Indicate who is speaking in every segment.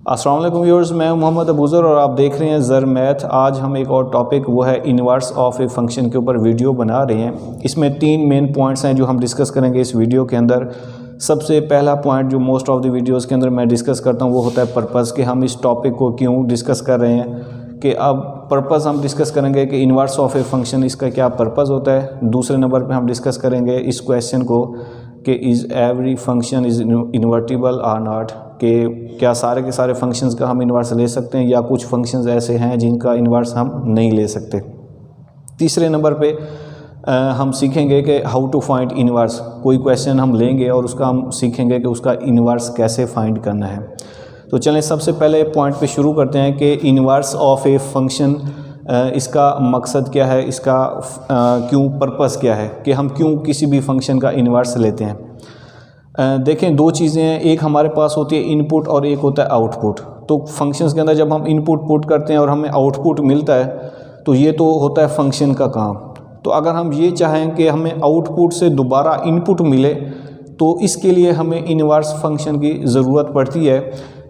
Speaker 1: अस्सलाम वालेकुम व्यूअर्स, मैं मोहम्मद अबूज़र और आप देख रहे हैं ज़र मैथ। आज हम एक और टॉपिक वो है इन्वर्स ऑफ ए फंक्शन के ऊपर वीडियो बना रहे हैं। इसमें 3 मेन पॉइंट्स हैं जो हम डिस्कस करेंगे इस वीडियो के अंदर। सबसे पहला पॉइंट जो मोस्ट ऑफ द वीडियोस के अंदर मैं डिस्कस करता हूँ वो होता है पर्पज़, कि हम इस टॉपिक को क्यों डिस्कस कर रहे हैं। कि अब पर्पज़ हम डिस्कस करेंगे कि इन्वर्स ऑफ ए फंक्शन इसका क्या पर्पज़ होता है। दूसरे नंबर पे हम डिस्कस करेंगे इस क्वेश्चन को कि is every function is invertible or not, कि क्या सारे के सारे फंक्शंस का हम इन्वर्स ले सकते हैं या कुछ फंक्शंस ऐसे हैं जिनका इन्वर्स हम नहीं ले सकते। तीसरे नंबर पे हम सीखेंगे कि हाउ टू फाइंड इन्वर्स। कोई क्वेश्चन हम लेंगे और उसका हम सीखेंगे कि उसका इन्वर्स कैसे फाइंड करना है। तो चलें सबसे पहले पॉइंट पे शुरू करते हैं कि इन्वर्स ऑफ ए फंक्शन इसका मकसद क्या है, इसका क्यों पर्पस क्या है, कि हम क्यों किसी भी फंक्शन का इन्वर्स लेते हैं। देखें, दो चीज़ें हैं, एक हमारे पास होती है इनपुट और एक होता है आउटपुट। तो फंक्शंस के अंदर जब हम इनपुट पुट करते हैं और हमें आउटपुट मिलता है तो ये तो होता है फंक्शन का काम। तो अगर हम ये चाहें कि हमें आउटपुट से दोबारा इनपुट मिले तो इसके लिए हमें इन्वर्स फंक्शन की ज़रूरत पड़ती है,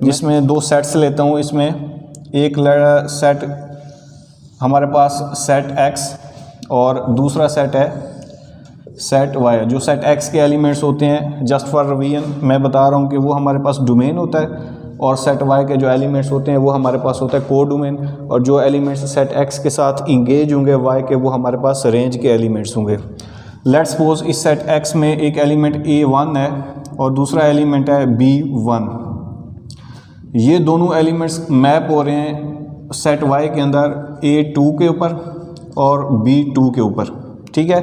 Speaker 1: जिसमें दो सेट्स लेता हूँ। इसमें एक सेट हमारे पास सेट x और दूसरा सेट है सेट y। जो सेट x के एलिमेंट्स होते हैं, जस्ट फॉर रिवीजन मैं बता रहा हूँ कि वो हमारे पास डोमेन होता है, और सेट y के जो एलिमेंट्स होते हैं वो हमारे पास होता है को डोमेन, और जो एलिमेंट्स सेट x के साथ इंगेज होंगे y के वो हमारे पास रेंज के एलिमेंट्स होंगे। लेट्स सपोज इस सेट x में एक एलिमेंट a1 है और दूसरा एलिमेंट है b1। ये दोनों एलिमेंट्स मैप हो रहे हैं सेट y के अंदर a2 के ऊपर और b2 के ऊपर, ठीक है।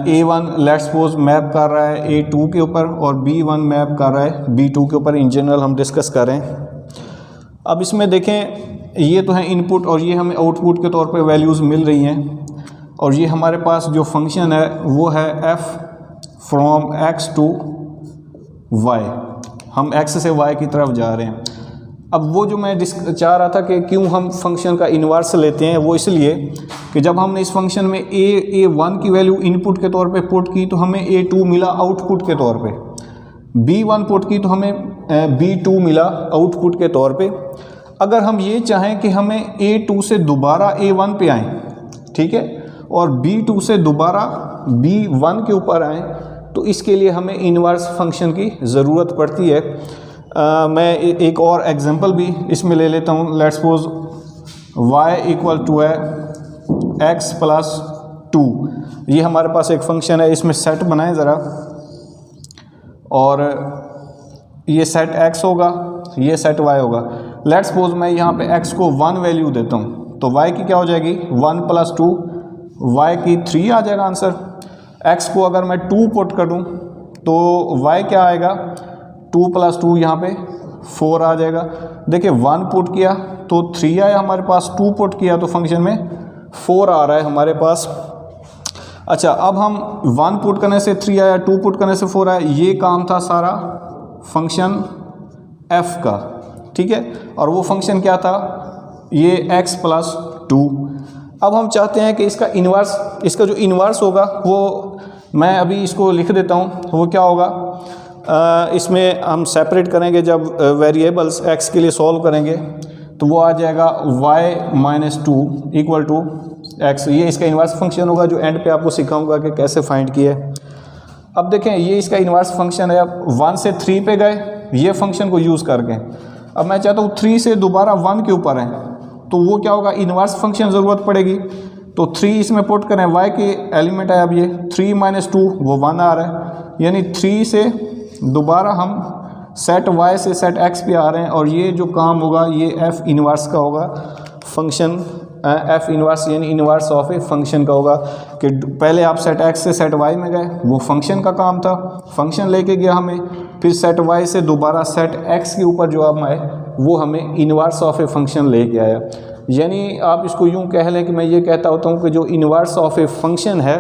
Speaker 1: a1 लेट्स सपोज मैप कर रहा है a2 के ऊपर और b1 मैप कर रहा है b2 के ऊपर। इन जनरल हम डिस्कस करें। अब इसमें देखें, ये तो है इनपुट और ये हमें आउटपुट के तौर पे वैल्यूज़ मिल रही हैं, और ये हमारे पास जो फंक्शन है वो है f from x to y। हम x से y की तरफ जा रहे हैं। अब वो जो मैं चाह रहा था कि क्यों हम फंक्शन का इन्वर्स लेते हैं, वो इसलिए कि जब हमने इस फंक्शन में a1 की वैल्यू इनपुट के तौर पे पुट की तो हमें a2 मिला आउटपुट के तौर पे, b1 पुट की तो हमें b2 मिला आउटपुट के तौर पे। अगर हम ये चाहें कि हमें a2 से दोबारा a1 पे आएँ, ठीक है, और b2 से दोबारा b1 के ऊपर आएँ, तो इसके लिए हमें इन्वर्स फंक्शन की ज़रूरत पड़ती है। मैं एक और एग्जांपल भी इसमें ले लेता हूँ। Let's suppose y equal to है x प्लस 2। ये हमारे पास एक फंक्शन है, इसमें सेट बनाएं ज़रा, और ये सेट x होगा, ये सेट y होगा। लेट्स सपोज मैं यहाँ पे x को 1 वैल्यू देता हूँ तो y की क्या हो जाएगी 1 प्लस 2, y की 3 आ जाएगा आंसर। x को अगर मैं 2 पुट कर दूँ तो y क्या आएगा 2 प्लस 2 यहाँ पे 4 आ जाएगा। देखिए 1 पुट किया तो 3 आया हमारे पास, 2 पुट किया तो फंक्शन में 4 आ रहा है हमारे पास। अच्छा, अब हम 1 पुट करने से 3 आया, 2 पुट करने से 4 आया। ये काम था सारा फंक्शन f का, ठीक है। और वो फंक्शन क्या था, ये x प्लस 2। अब हम चाहते हैं कि इसका इन्वर्स, इसका जो इन्वर्स होगा वो मैं अभी इसको लिख देता हूँ। वो क्या होगा, इसमें हम सेपरेट करेंगे, जब वेरिएबल्स x के लिए सॉल्व करेंगे तो वो आ जाएगा y minus 2 equal to x। ये इसका इन्वर्स फंक्शन होगा जो एंड पे आपको सिखाऊंगा कि कैसे फाइंड किया है। अब देखें, ये इसका इन्वर्स फंक्शन है। अब 1 से 3 पे गए ये फंक्शन को यूज़ करके। अब मैं चाहता हूँ 3 से दोबारा 1 के ऊपर है, तो वो क्या होगा, इन्वर्स फंक्शन ज़रूरत पड़ेगी। तो 3 इसमें पुट करें, y के एलिमेंट है, अब ये 3 माइनस 2 वो 1 आ रहा है, यानी 3 से दोबारा हम सेट y से सेट x पे आ रहे हैं, और ये जो काम होगा ये f इन्वर्स का होगा। फंक्शन f इन्वर्स यानी इन्वर्स ऑफ ए फंक्शन का होगा, कि पहले आप सेट x से सेट y में गए, वो फंक्शन का काम था, फंक्शन लेके गया हमें, फिर सेट y से दोबारा सेट x के ऊपर जो हम आए वो हमें इन्वर्स ऑफ ए फंक्शन लेके आया। यानी आप इसको यूँ कह लें कि मैं ये कहता होता हूँ कि जो इन्वर्स ऑफ ए फंक्शन है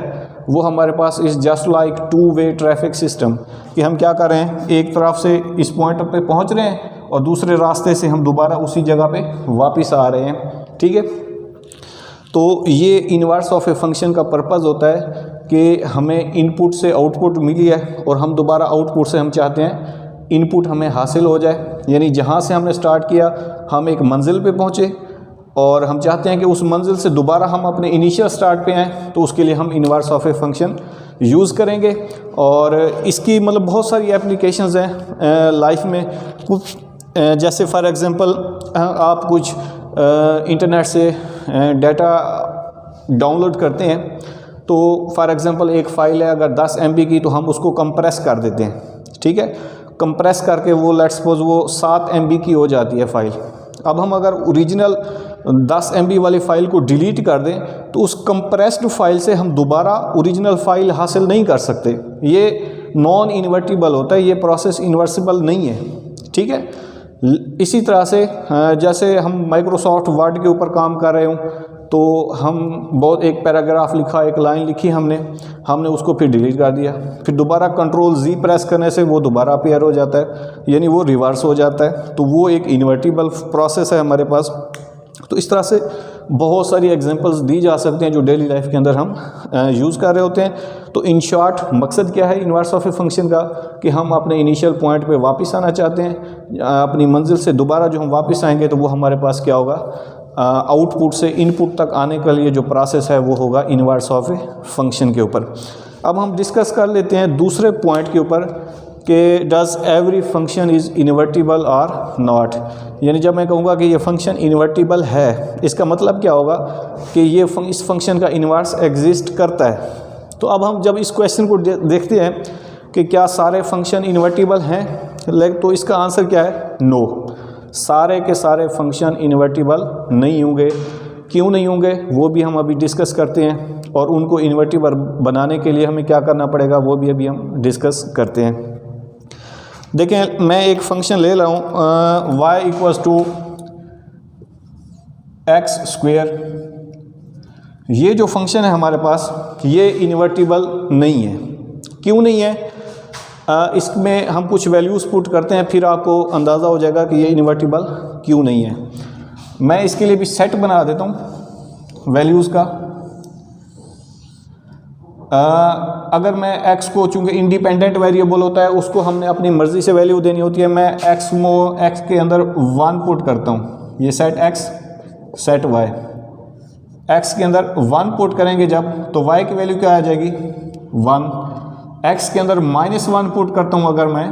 Speaker 1: वो हमारे पास is just like 2 way traffic system, कि हम क्या कर रहे हैं, एक तरफ से इस पॉइंट पे पहुंच रहे हैं और दूसरे रास्ते से हम दोबारा उसी जगह पे वापस आ रहे हैं, ठीक है। तो ये इन्वर्स ऑफ ए फंक्शन का पर्पज़ होता है कि हमें इनपुट से आउटपुट मिली है और हम दोबारा आउटपुट से हम चाहते हैं इनपुट हमें हासिल हो जाए, यानी जहाँ से हमने स्टार्ट किया हम एक मंजिल पे पहुँचे और हम चाहते हैं कि उस मंजिल से दोबारा हम अपने इनिशियल स्टार्ट पे आएँ, तो उसके लिए हम inverse of a function use करेंगे। और इसकी मतलब बहुत सारी एप्लीकेशंस हैं लाइफ में। कुछ जैसे फॉर एग्ज़ाम्पल आप कुछ इंटरनेट से डाटा डाउनलोड करते हैं, तो फॉर एग्ज़ाम्पल एक फ़ाइल है अगर 10 MB की, तो हम उसको कंप्रेस कर देते हैं, ठीक है। कंप्रेस करके वो लेट्स सपोज वो 7 MB की हो जाती है फ़ाइल। अब हम अगर ओरिजिनल 10 MB वाली फ़ाइल को डिलीट कर दें, तो उस कंप्रेस्ड फाइल से हम दोबारा ओरिजिनल फ़ाइल हासिल नहीं कर सकते। ये नॉन इन्वर्टिबल होता है, ये प्रोसेस इन्वर्सिबल नहीं है, ठीक है। इसी तरह से जैसे हम माइक्रोसॉफ्ट वर्ड के ऊपर काम कर रहे हों, तो हम बहुत एक पैराग्राफ लिखा, एक लाइन लिखी हमने उसको फिर डिलीट कर दिया, फिर दोबारा Ctrl+Z प्रेस करने से वो दोबारा अपीयर हो जाता है, यानी वो रिवर्स हो जाता है। तो वो एक इन्वर्टिबल प्रोसेस है हमारे पास। तो इस तरह से बहुत सारी एग्जांपल्स दी जा सकते हैं जो डेली लाइफ के अंदर हम यूज़ कर रहे होते हैं। तो इन शॉर्ट मकसद क्या है इनवर्स ऑफ ए फंक्शन का, कि हम अपने इनिशियल पॉइंट पे वापस आना चाहते हैं, अपनी मंजिल से दोबारा जो हम वापस आएंगे तो वो हमारे पास क्या होगा, आउटपुट से इनपुट तक आने के लिए जो प्रोसेस है वो होगा इनवर्स ऑफ ए फंक्शन के ऊपर। अब हम डिस्कस कर लेते हैं दूसरे पॉइंट के ऊपर कि does every function is invertible और नॉट। यानी जब मैं कहूँगा कि ये फंक्शन इन्वर्टिबल है, इसका मतलब क्या होगा कि ये इस फंक्शन का इन्वर्स एग्जिस्ट करता है। तो अब हम जब इस क्वेश्चन को देखते हैं कि क्या सारे फंक्शन इन्वर्टिबल हैं, तो इसका आंसर क्या है, नो। सारे के सारे फंक्शन इन्वर्टिबल नहीं होंगे। क्यों नहीं होंगे वो भी हम अभी डिस्कस करते हैं, और उनको इन्वर्टिबल बनाने के लिए हमें क्या करना पड़ेगा वो भी अभी हम डिस्कस करते हैं। देखें, मैं एक फंक्शन ले रहा हूँ y = x²। ये जो फंक्शन है हमारे पास ये इन्वर्टिबल नहीं है। क्यों नहीं है? इसमें हम कुछ वैल्यूज़ पुट करते हैं, फिर आपको अंदाज़ा हो जाएगा कि ये इन्वर्टिबल क्यों नहीं है। मैं इसके लिए भी सेट बना देता हूँ वैल्यूज़ का। अगर मैं x को, चूँकि इंडिपेंडेंट वेरिएबल होता है, उसको हमने अपनी मर्ज़ी से वैल्यू देनी होती है। मैं x के अंदर 1 पुट करता हूँ, ये set x set y। x के अंदर 1 पुट करेंगे जब, तो y की वैल्यू क्या आ जाएगी, 1। x के अंदर -1 पुट करता हूँ अगर मैं,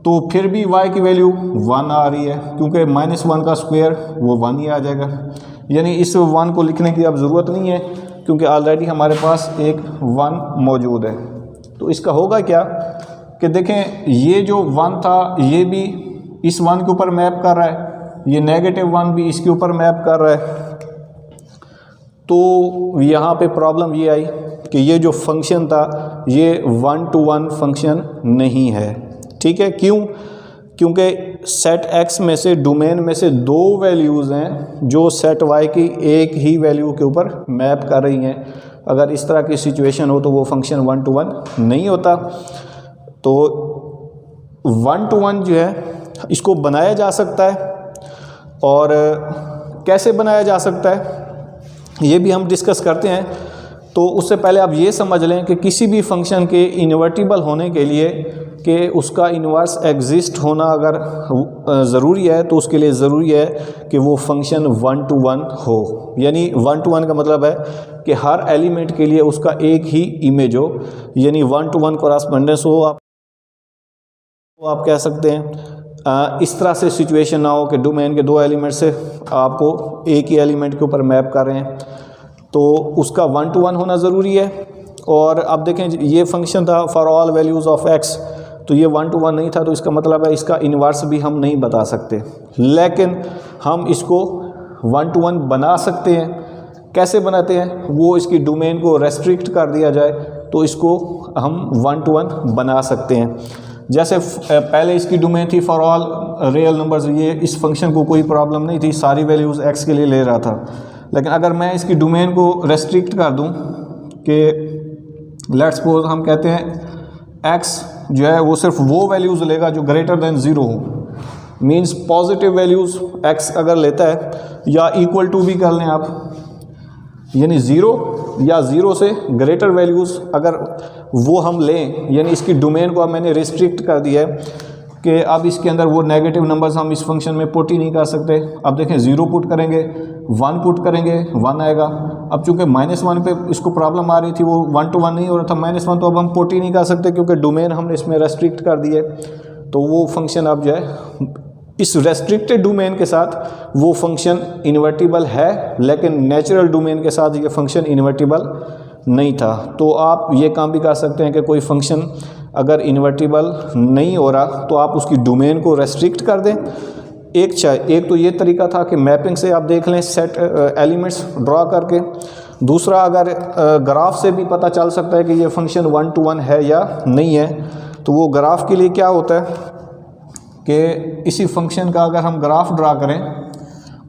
Speaker 1: तो फिर भी y की वैल्यू 1 आ रही है, क्योंकि -1 का स्क्वायर वो 1 ही आ जाएगा। यानी इस 1 को लिखने की अब ज़रूरत नहीं है, क्योंकि ऑलरेडी हमारे पास एक 1 मौजूद है। तो इसका होगा क्या कि देखें, ये जो 1 था ये भी इस 1 के ऊपर मैप कर रहा है, ये -1 भी इसके ऊपर मैप कर रहा है। तो यहाँ पे प्रॉब्लम ये आई कि ये जो फंक्शन था ये 1-to-1 फंक्शन नहीं है। ठीक है, क्यों? क्योंकि सेट x में से, डोमेन में से 2 वैल्यूज़ हैं जो सेट y की एक ही वैल्यू के ऊपर मैप कर रही हैं। अगर इस तरह की सिचुएशन हो तो वो फंक्शन 1-to-1 नहीं होता। तो 1-to-1 जो है इसको बनाया जा सकता है, और कैसे बनाया जा सकता है ये भी हम डिस्कस करते हैं। तो उससे पहले आप ये समझ लें कि किसी भी फंक्शन के इन्वर्टिबल होने के लिए कि उसका इन्वर्स एग्जिस्ट होना अगर ज़रूरी है, तो उसके लिए ज़रूरी है कि वो फंक्शन 1-to-1 हो। यानी 1-to-1 का मतलब है कि हर एलिमेंट के लिए उसका एक ही इमेज हो, यानी 1-to-1 कॉरस्पॉन्डेंस हो। आप कह सकते हैं इस तरह से सिचुएशन ना हो कि डोमेन के 2 एलिमेंट से आपको एक ही एलिमेंट के ऊपर मैप कर रहे हैं, तो उसका 1-to-1 होना ज़रूरी है। और अब देखें, ये फंक्शन था for all values of x, तो ये 1-to-1 नहीं था, तो इसका मतलब है इसका इन्वर्स भी हम नहीं बता सकते, लेकिन हम इसको 1-to-1 बना सकते हैं। कैसे बनाते हैं? वो इसकी डोमेन को रेस्ट्रिक्ट कर दिया जाए तो इसको हम 1-to-1 बना सकते हैं। जैसे पहले इसकी डोमेन थी फॉर ऑल रियल नंबर्स, ये इस फंक्शन को कोई प्रॉब्लम नहीं थी, सारी वैल्यूज़ x के लिए ले रहा था। लेकिन अगर मैं इसकी डोमेन को रेस्ट्रिक्ट कर दूं कि लेट्स सपोज हम कहते हैं x जो है वो सिर्फ वो वैल्यूज़ लेगा जो ग्रेटर देन 0 हो, मींस पॉजिटिव वैल्यूज़ x अगर लेता है, या इक्वल टू भी कर लें आप, यानी 0 या 0 से ग्रेटर वैल्यूज़ अगर वो हम लें, यानी इसकी डोमेन को अब मैंने रिस्ट्रिक्ट कर दिया है कि अब इसके अंदर वो नेगेटिव नंबर्स हम इस फंक्शन में पुट ही नहीं कर सकते। अब देखें 0 पुट करेंगे, 1 पुट करेंगे, 1 आएगा। अब चूंकि -1 पे इसको प्रॉब्लम आ रही थी, वो 1 to 1 नहीं हो रहा था, -1, तो अब हम पुट ही नहीं कर सकते क्योंकि डोमेन हमने इसमें रेस्ट्रिक्ट कर दिए। तो वो फंक्शन अब जो है इस रेस्ट्रिक्टेड डोमेन के साथ वो फंक्शन इन्वर्टिबल है, लेकिन नेचुरल डोमेन के साथ ये फंक्शन इन्वर्टिबल नहीं था। तो आप ये काम भी कर सकते हैं कि कोई फंक्शन अगर इन्वर्टिबल नहीं हो रहा तो आप उसकी डोमेन को रेस्ट्रिक्ट कर दें। एक तो ये तरीका था कि मैपिंग से आप देख लें सेट एलिमेंट्स ड्रा करके। दूसरा, अगर ग्राफ से भी पता चल सकता है कि ये फंक्शन 1 to 1 है या नहीं है, तो वो ग्राफ के लिए क्या होता है कि इसी फंक्शन का अगर हम ग्राफ ड्रा करें,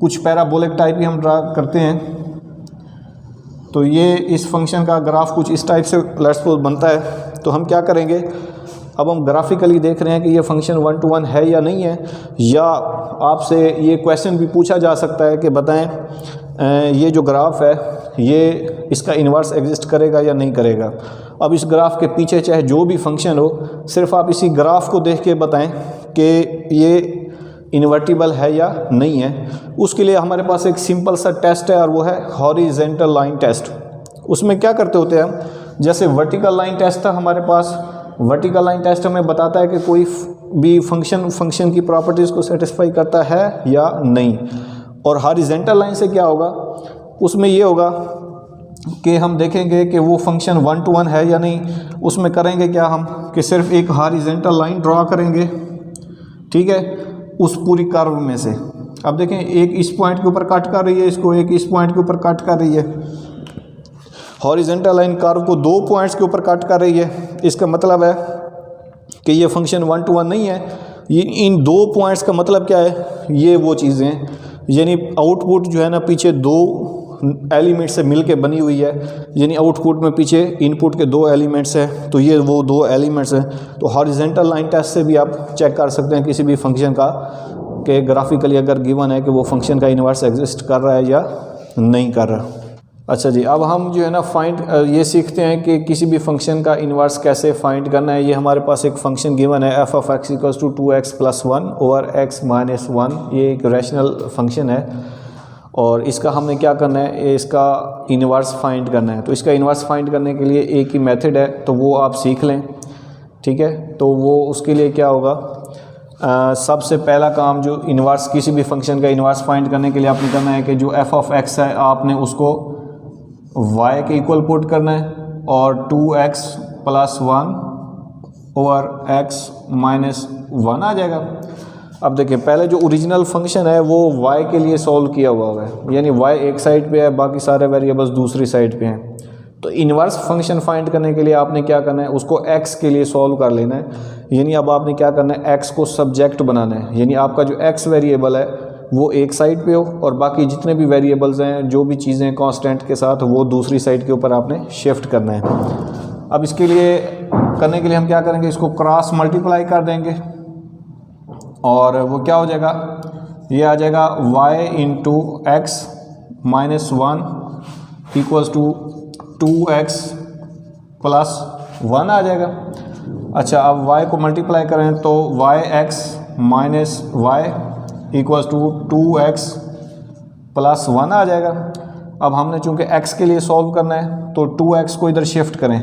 Speaker 1: कुछ पैराबोलिक टाइप ही हम ड्रा करते हैं, तो ये इस फंक्शन का ग्राफ कुछ इस टाइप से लेट्स सपोज बनता है। तो हम क्या करेंगे, अब हम ग्राफिकली देख रहे हैं कि ये फंक्शन 1 to 1 है या नहीं है, या आपसे ये क्वेश्चन भी पूछा जा सकता है कि बताएं ये जो ग्राफ है ये इसका इन्वर्स एग्जिस्ट करेगा या नहीं करेगा। अब इस ग्राफ के पीछे चाहे जो भी फंक्शन हो, सिर्फ आप इसी ग्राफ को देख के बताएं कि ये इन्वर्टिबल है या नहीं है। उसके लिए हमारे पास एक सिंपल सा टेस्ट है और वो है हॉरिजेंटल लाइन टेस्ट। उसमें क्या करते होते हैं हम, जैसे वर्टिकल लाइन टेस्ट था हमारे पास, वर्टिकल लाइन टेस्ट हमें बताता है कि कोई भी फंक्शन की प्रॉपर्टीज़ को सेटिस्फाई करता है या नहीं। और हॉरिजेंटल लाइन से क्या होगा, उसमें ये होगा कि हम देखेंगे कि वो फंक्शन 1 to 1 है या नहीं। उसमें करेंगे क्या हम कि सिर्फ एक हॉरिजेंटल लाइन ड्रा करेंगे, ठीक है, उस पूरी कर्व में से। अब देखें एक इस पॉइंट के ऊपर कट कर रही है इसको, एक इस पॉइंट के ऊपर कट कर रही है। हॉरिजेंटल लाइन कर्व को 2 पॉइंट्स के ऊपर कट कर रही है। इसका मतलब है कि ये फंक्शन 1 to 1 नहीं है। ये इन 2 पॉइंट्स का मतलब क्या है, ये वो चीज़ें हैं, यानी आउटपुट जो है ना पीछे 2 एलिमेंट से मिलके बनी हुई है, यानी आउटपुट में पीछे इनपुट के 2 एलिमेंट्स हैं, तो ये वो 2 एलिमेंट्स हैं। तो हॉरिजेंटल लाइन टेस्ट से भी आप चेक कर सकते हैं किसी भी फंक्शन का कि ग्राफिकली अगर गिवन है कि वो फंक्शन का इन्वर्स एग्जिस्ट कर रहा है या नहीं कर रहा। अच्छा जी, अब हम जो है ना ये सीखते हैं कि किसी भी फंक्शन का इन्वर्स कैसे फाइंड करना है। ये हमारे पास एक फंक्शन गिवन है f(x) = 2x + 1 over x - 1। ये एक रैशनल फंक्शन है और इसका हमने क्या करना है, इसका इन्वर्स फाइंड करना है। तो इसका इन्वर्स फाइंड करने के लिए एक ही मेथड है, तो वो आप सीख लें, ठीक है। तो वो उसके लिए क्या होगा, सबसे पहला काम जो इन्वर्स किसी भी फंक्शन का इन्वर्स फाइंड करने के लिए आपने करना है कि जो f(x) है आपने उसको y के इक्वल पुट करना है और 2x + 1 over x - 1 आ जाएगा। अब देखिए पहले जो ओरिजिनल फंक्शन है वो y के लिए सॉल्व किया हुआ है, यानी y एक साइड पे है, बाकी सारे वेरिएबल्स दूसरी साइड पे हैं। तो इन्वर्स फंक्शन फाइंड करने के लिए आपने क्या करना है, उसको x के लिए सॉल्व कर लेना है। यानी अब आपने क्या करना है, x को सब्जेक्ट बनाना है, यानी आपका जो x वेरिएबल है वो एक साइड पे हो और बाकी जितने भी वेरिएबल्स हैं, जो भी चीज़ें कांस्टेंट के साथ, वो दूसरी साइड के ऊपर आपने शिफ्ट करना है। अब इसके लिए करने के लिए हम क्या करेंगे, इसको क्रॉस मल्टीप्लाई कर देंगे और वो क्या हो जाएगा, ये आ जाएगा y × x - 1 = 2x + 1 आ जाएगा। अच्छा, अब y को मल्टीप्लाई करें तो yx - y = 2x + 1 आ जाएगा। अब हमने चूंकि x के लिए सॉल्व करना है तो 2x को इधर शिफ्ट करें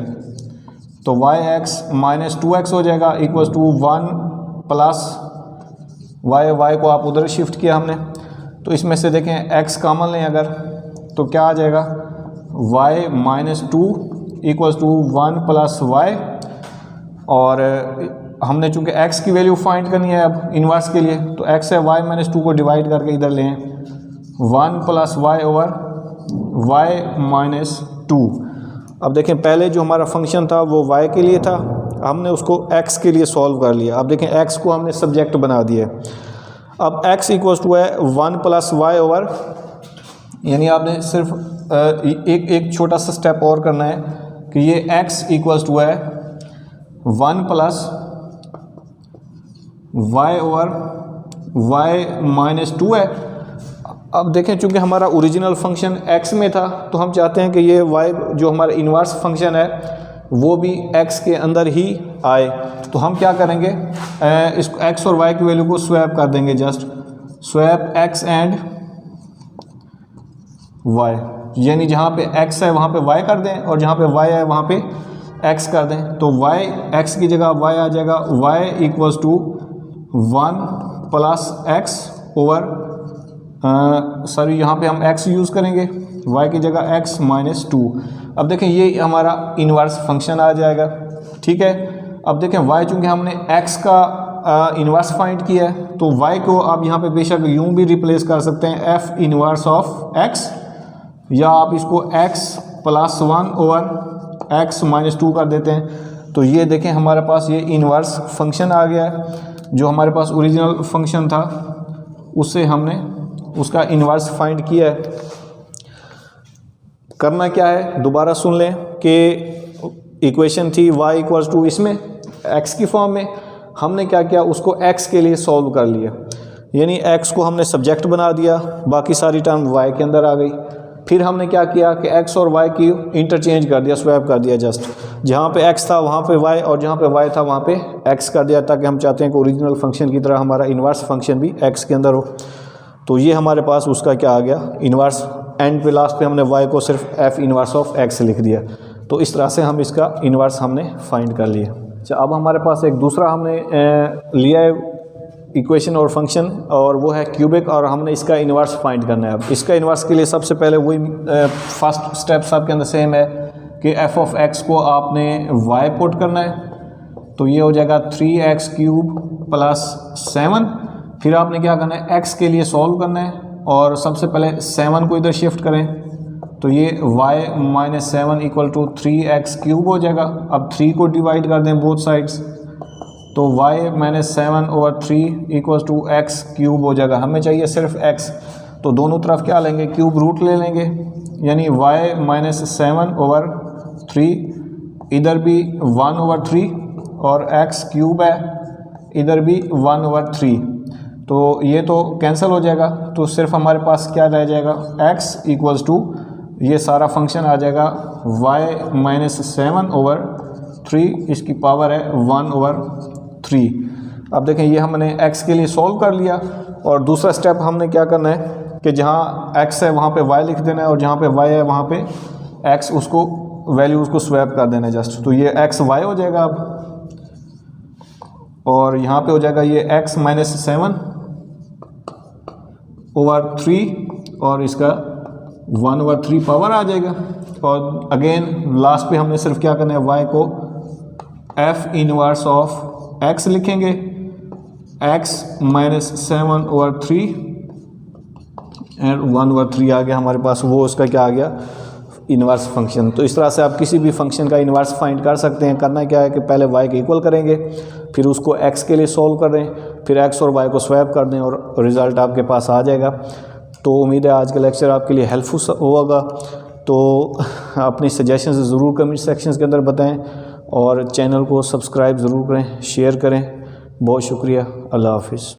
Speaker 1: तो yx - 2x हो जाएगा = 1 + y को आप उधर शिफ्ट किया हमने। तो इसमें से देखें x कॉमन लें अगर, तो क्या आ जाएगा, y - 2 = 1 + y। और हमने चूंकि x की वैल्यू फाइंड करनी है अब इन्वर्स के लिए, तो x है y - 2 को डिवाइड करके इधर लें 1 + y over y - 2। अब देखें पहले जो हमारा फंक्शन था वो y के लिए था, हमने उसको x के लिए सॉल्व कर लिया। अब देखें x को हमने सब्जेक्ट बना दिया। अब x = है 1 + y over, यानी आपने सिर्फ एक छोटा सा स्टेप और करना है कि ये x = है 1 + y over y - 2 है। अब देखें चूंकि हमारा ओरिजिनल फंक्शन x में था तो हम चाहते हैं कि ये y जो हमारा इन्वर्स फंक्शन है वो भी x के अंदर ही आए। तो हम क्या करेंगे, इस x और y की वैल्यू को स्वैप कर देंगे, just swap x and y, यानी जहाँ पे x है वहाँ पे y कर दें और जहाँ पे y है वहाँ पे x कर दें। तो y x की जगह y आ जाएगा, y equals to 1 plus x over sorry यहाँ पे हम x यूज़ करेंगे, y की जगह x माइनस 2। अब देखें ये हमारा इन्वर्स फंक्शन आ जाएगा, ठीक है। अब देखें y चूँकि हमने x का इन्वर्स फाइंड किया है तो y को आप यहाँ पे बेशक यूँ भी रिप्लेस कर सकते हैं f इन्वर्स ऑफ x, या आप इसको x plus 1 over x minus 2 कर देते हैं। तो ये देखें हमारे पास ये इन्वर्स फंक्शन आ गया है। जो हमारे पास ओरिजिनल फंक्शन था उससे हमने उसका इन्वर्स फाइंड किया है। करना क्या है, दोबारा सुन लें कि इक्वेशन थी y इक्वल्स टू इसमें x की फॉर्म में, हमने क्या किया उसको x के लिए सॉल्व कर लिया, यानी x को हमने सब्जेक्ट बना दिया, बाकी सारी टर्म y के अंदर आ गई। फिर हमने क्या किया कि x और y की इंटरचेंज कर दिया, स्वैप कर दिया, जस्ट जहाँ पे x था वहाँ पे y और जहाँ पे y था वहाँ पे x कर दिया, ताकि हम चाहते हैं कि ओरिजिनल फंक्शन की तरह हमारा इन्वर्स फंक्शन भी x के अंदर हो। तो ये हमारे पास उसका क्या आ गया इन्वर्स, एंड पे लास्ट पे हमने y को सिर्फ f इन्वर्स ऑफ x लिख दिया। तो इस तरह से हम इसका इन्वर्स हमने फाइंड कर लिया। अच्छा, अब हमारे पास एक दूसरा हमने लिया है इक्वेशन और फंक्शन, और वो है क्यूबिक, और हमने इसका इन्वर्स फाइंड करना है। अब इसका इन्वर्स के लिए सबसे पहले वही फर्स्ट स्टेप सबके अंदर सेम है कि f ऑफ x को आपने y पुट करना है। तो ये हो जाएगा 3x क्यूब प्लस 7। फिर आपने क्या करना है, x के लिए सॉल्व करना है और सबसे पहले 7 को इधर शिफ्ट करें, तो ये y minus 7 equal to 3x cube हो जाएगा। अब 3 को डिवाइड कर दें बोथ साइड्स, तो y minus 7 over 3 equal to x cube हो जाएगा। हमें चाहिए सिर्फ x, तो दोनों तरफ क्या लेंगे, क्यूब रूट ले लेंगे, यानी y माइनस 7 ओवर 3, इधर भी 1 ओवर 3 और x क्यूब है, इधर भी 1 ओवर 3, तो ये तो कैंसिल हो जाएगा। तो सिर्फ हमारे पास क्या रह जाएगा, x इक्वल्स टू ये सारा फंक्शन आ जाएगा y माइनस 7 ओवर 3, इसकी पावर है 1 ओवर 3। अब देखें ये हमने x के लिए सॉल्व कर लिया, और दूसरा स्टेप हमने क्या करना है कि जहाँ x है वहाँ पे y लिख देना है और जहाँ पे y है वहाँ पे x उसको वैल्यू उसको स्वैप कर देना है जस्ट। तो ये x y हो जाएगा अब, और यहाँ पे हो जाएगा ये x माइनस 7 ओवर 3 और इसका 1 ओवर 3 पावर आ जाएगा। और अगेन लास्ट पे हमने सिर्फ क्या करना है, y को f इनवर्स ऑफ x लिखेंगे, x minus 7 over 3 and 1 over 3 आ गया हमारे पास, वो उसका क्या आ गया इन्वर्स फंक्शन। तो इस तरह से आप किसी भी फंक्शन का इन्वर्स फाइंड कर सकते हैं। करना क्या है कि पहले y के इक्वल करेंगे, फिर उसको x के लिए सॉल्व कर दें, फिर x और y को स्वैप कर दें और रिज़ल्ट आपके पास आ जाएगा। तो उम्मीद है आज का लेक्चर आपके लिए हेल्पफुल होगा। तो अपनी सजेशंस ज़रूर कमेंट सेक्शंस के अंदर बताएं और चैनल को सब्सक्राइब ज़रूर करें, शेयर करें। बहुत शुक्रिया, अल्लाह हाफिज़।